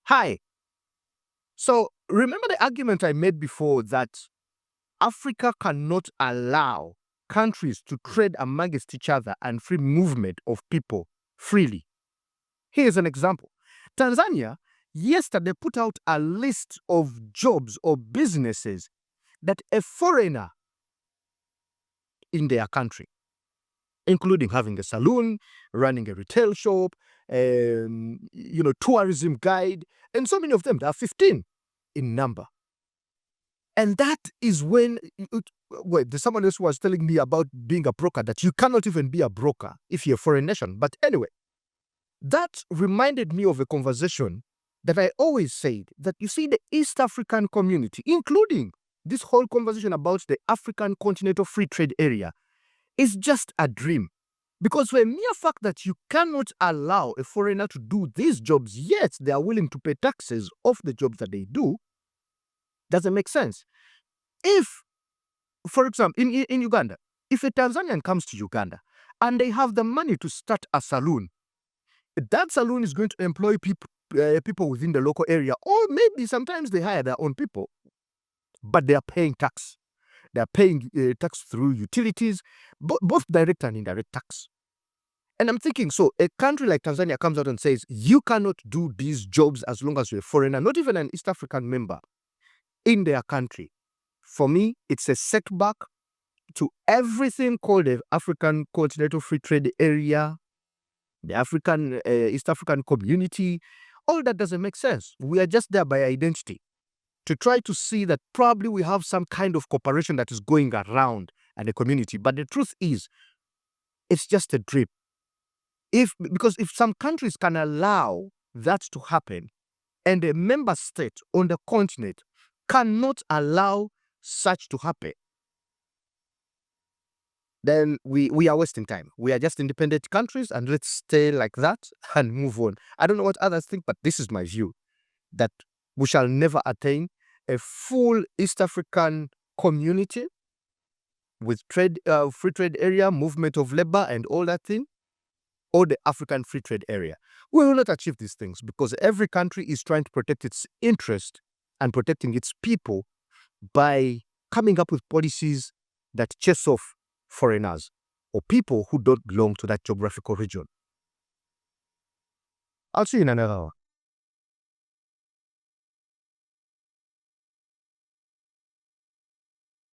Hi. So remember the argument I made before that Africa cannot allow countries to trade amongst each other and free movement of people freely. Here's an example. Tanzania yesterday put out a list of jobs or businesses that a foreigner in their country, including having a saloon, running a retail shop, tourism guide, and so many of them. There are 15 in number. And that is when, wait, there's someone else who was telling me about being a broker, that you cannot even be a broker if you're a foreign nation. But anyway, that reminded me of a conversation that I always said that you see, the East African community, including this whole conversation about the African Continental Free Trade Area, is just a dream. Because for a mere fact that you cannot allow a foreigner to do these jobs, yet they are willing to pay taxes off the jobs that they do, doesn't make sense. If, for example, in Uganda, if a Tanzanian comes to Uganda and they have the money to start a saloon, that saloon is going to employ people within the local area, or maybe sometimes they hire their own people, but they are paying tax. They are paying tax through utilities, both direct and indirect tax. And I'm thinking, so a country like Tanzania comes out and says, you cannot do these jobs as long as you're a foreigner, not even an East African member, in their country. For me, it's a setback to everything called the African Continental Free Trade Area, the African East African community. All that doesn't make sense. We are just there by identity to try to see that probably we have some kind of cooperation that is going around and the community. But the truth is, it's just a drip. Because if some countries can allow that to happen, and a member state on the continent cannot allow such to happen, then we are wasting time. We are just independent countries, and let's stay like that and move on. I don't know what others think, but this is my view, that we shall never attain a full East African community with trade, free trade area, movement of labor and all that thing, or the African free trade area. We will not achieve these things because every country is trying to protect its interest and protecting its people by coming up with policies that chase off foreigners or people who don't belong to that geographical region. I'll see you in another hour.